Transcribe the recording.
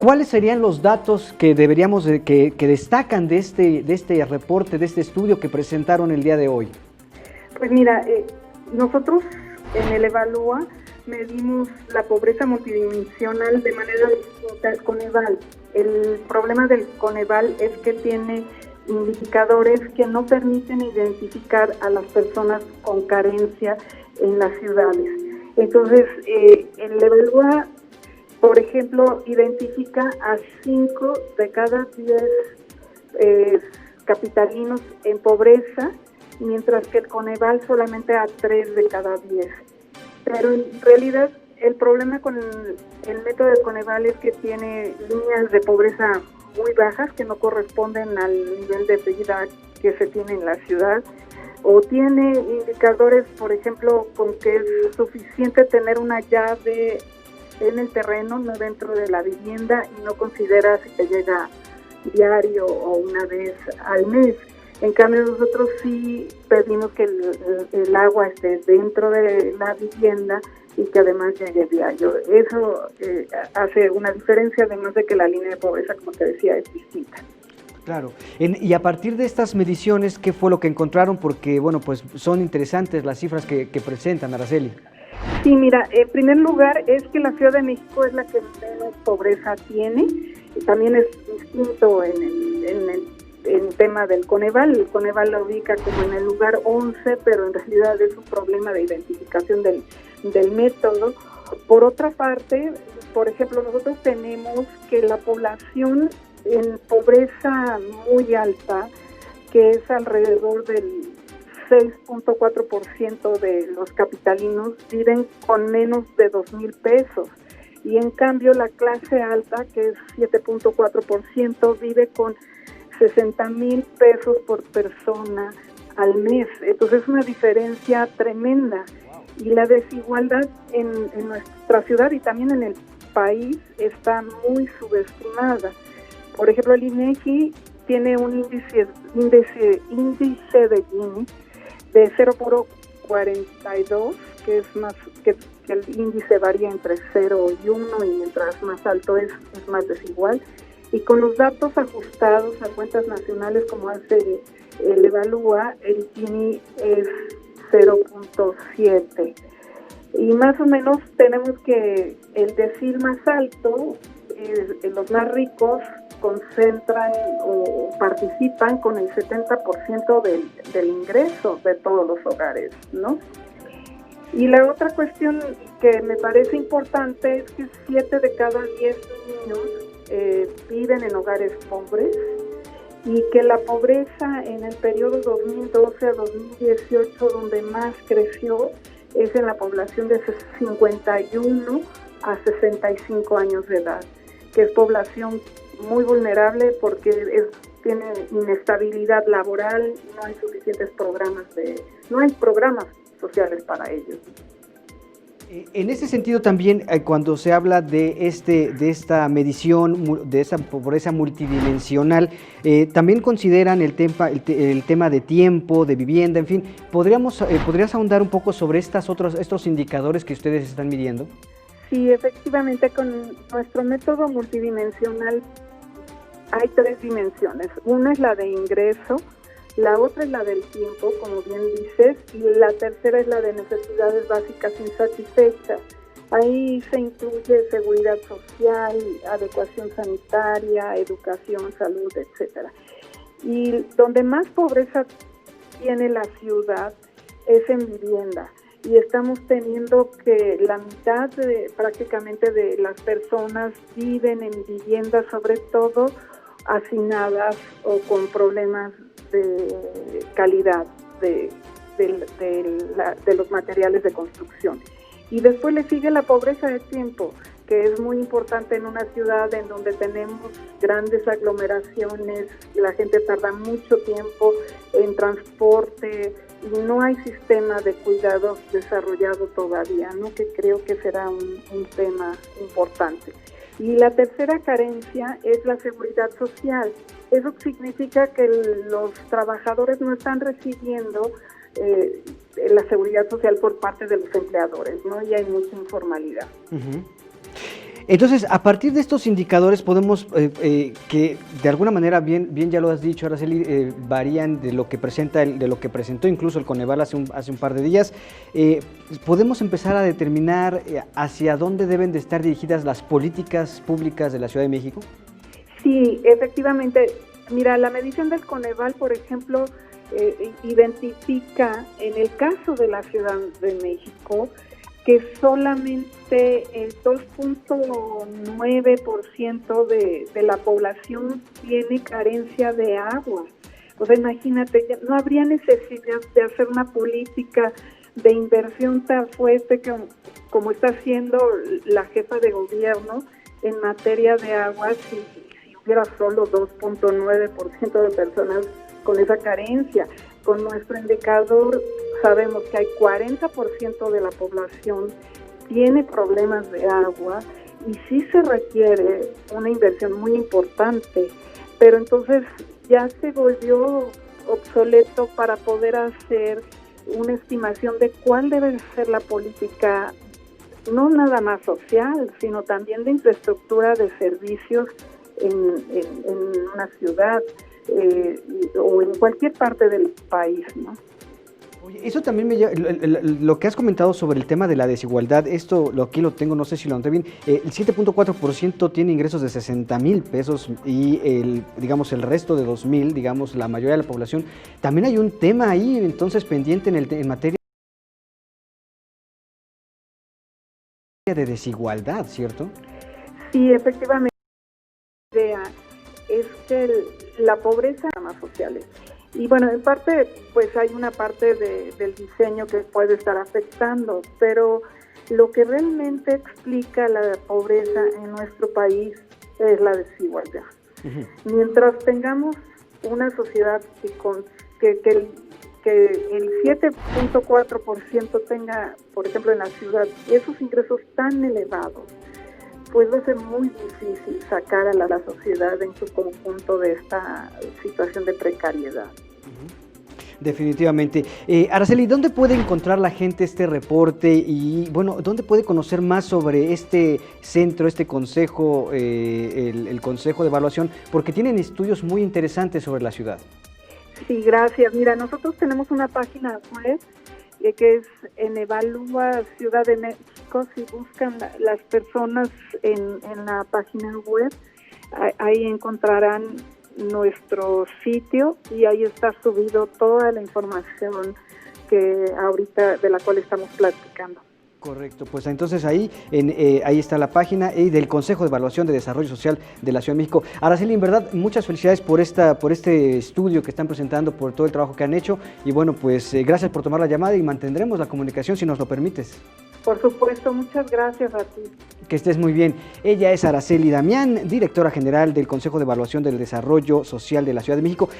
¿cuáles serían los datos que deberíamos que destacan de este reporte, de este estudio que presentaron el día de hoy? Pues mira, nosotros en el Evalúa medimos la pobreza multidimensional de manera distinta al Coneval. El problema del Coneval es que tiene indicadores que no permiten identificar a las personas con carencia en las ciudades. Entonces, el Evalúa, por ejemplo, identifica a 5 de cada 10 capitalinos en pobreza, mientras que el Coneval solamente a 3 de cada 10. Pero en realidad el problema con el método de Coneval es que tiene líneas de pobreza muy bajas que no corresponden al nivel de vida que se tiene en la ciudad, o tiene indicadores, por ejemplo, con que es suficiente tener una llave en el terreno, no dentro de la vivienda, y no considera si te llega diario o una vez al mes. En cambio, nosotros sí pedimos que el agua esté dentro de la vivienda y que además llegue diario. Eso hace una diferencia, además de que la línea de pobreza, como te decía, es distinta. Claro. Y a partir de estas mediciones, ¿qué fue lo que encontraron? Porque, bueno, pues son interesantes las cifras que presentan, Araceli. Sí, mira, en primer lugar es que la Ciudad de México es la que menos pobreza tiene. También es distinto en el tema del Coneval. El Coneval la ubica como en el lugar 11, pero en realidad es un problema de identificación del método. Por otra parte, por ejemplo, nosotros tenemos que la población en pobreza muy alta, que es alrededor del 6.4% de los capitalinos, viven con menos de 2,000 pesos. Y en cambio la clase alta, que es 7.4%, vive con 60,000 pesos por persona al mes. Entonces es una diferencia tremenda. Y la desigualdad en nuestra ciudad y también en el país está muy subestimada. Por ejemplo, el INEGI tiene un índice de Gini de 0.42, que es más que el índice varía entre 0 y 1, y mientras más alto es más desigual. Y con los datos ajustados a cuentas nacionales, como hace el Evalúa, el Gini es 0.7. Y más o menos tenemos que el decil más alto, los más ricos, concentran o participan con el 70% del ingreso de todos los hogares, ¿no? Y la otra cuestión que me parece importante es que 7 de cada 10 niños viven en hogares pobres, y que la pobreza en el periodo 2012 a 2018, donde más creció, es en la población de 51 a 65 años de edad, que es población muy vulnerable porque tiene inestabilidad laboral, no hay suficientes no hay programas sociales para ellos. En ese sentido también, cuando se habla de esta medición, de esa pobreza multidimensional, también consideran el tema de tiempo, de vivienda, en fin. ¿Podrías ahondar un poco sobre estos indicadores que ustedes están midiendo? Sí, efectivamente, con nuestro método multidimensional hay 3 dimensiones. Una es la de ingreso, la otra es la del tiempo, como bien dices, y la tercera es la de necesidades básicas insatisfechas. Ahí se incluye seguridad social, adecuación sanitaria, educación, salud, etcétera. Y donde más pobreza tiene la ciudad es en vivienda. Y estamos teniendo que la mitad prácticamente de las personas viven en viviendas, sobre todo hacinadas o con problemas de calidad de los materiales de construcción. Y después le sigue la pobreza de tiempo, que es muy importante en una ciudad en donde tenemos grandes aglomeraciones, la gente tarda mucho tiempo en transporte y no hay sistema de cuidados desarrollado todavía, ¿no? Que creo que será un tema importante. Y la tercera carencia es la seguridad social. Eso significa que los trabajadores no están recibiendo la seguridad social por parte de los empleadores, ¿no? Y hay mucha informalidad. Uh-huh. Entonces, a partir de estos indicadores podemos, que de alguna manera, bien ya lo has dicho, Araceli, varían de lo que de lo que presentó incluso el Coneval hace un par de días, podemos empezar a determinar hacia dónde deben de estar dirigidas las políticas públicas de la Ciudad de México. Sí, efectivamente. Mira, la medición del Coneval, por ejemplo, identifica en el caso de la Ciudad de México que solamente el 2.9% de la población tiene carencia de agua. O sea, imagínate, no habría necesidad de hacer una política de inversión tan fuerte como está haciendo la jefa de gobierno en materia de agua si hubiera solo 2.9% de personas con esa carencia. Con nuestro indicador sabemos que hay 40% de la población tiene problemas de agua y sí se requiere una inversión muy importante, pero entonces ya se volvió obsoleto para poder hacer una estimación de cuál debe ser la política, no nada más social, sino también de infraestructura de servicios en una ciudad o en cualquier parte del país, ¿no? Oye, eso también lo que has comentado sobre el tema de la desigualdad, aquí lo tengo, no sé si lo noté bien, el 7.4% tiene ingresos de 60,000 pesos y el resto de 2,000, digamos, la mayoría de la población. También hay un tema ahí, entonces, pendiente en materia de desigualdad, ¿cierto? Sí, efectivamente. La idea es que la pobreza más sociales. Y bueno, en parte, pues hay una parte del diseño que puede estar afectando, pero lo que realmente explica la pobreza en nuestro país es la desigualdad. Uh-huh. Mientras tengamos una sociedad que el 7.4% tenga, por ejemplo, en la ciudad, esos ingresos tan elevados, pues va a ser muy difícil sacar a la sociedad en su conjunto de esta situación de precariedad. Definitivamente. Araceli, ¿dónde puede encontrar la gente este reporte y, bueno, dónde puede conocer más sobre este centro, este consejo, el Consejo de Evaluación? Porque tienen estudios muy interesantes sobre la ciudad. Sí, gracias. Mira, nosotros tenemos una página web que es en Evalúa Ciudad de México. Si buscan las personas en la página web, ahí encontrarán nuestro sitio y ahí está subido toda la información de la cual estamos platicando. Correcto, pues entonces ahí está la página del Consejo de Evaluación de Desarrollo Social de la Ciudad de México. Araceli, en verdad, muchas felicidades por este estudio que están presentando, por todo el trabajo que han hecho y bueno, pues gracias por tomar la llamada y mantendremos la comunicación si nos lo permites. Por supuesto, muchas gracias a ti. Que estés muy bien. Ella es Araceli Damián, directora general del Consejo de Evaluación del Desarrollo Social de la Ciudad de México.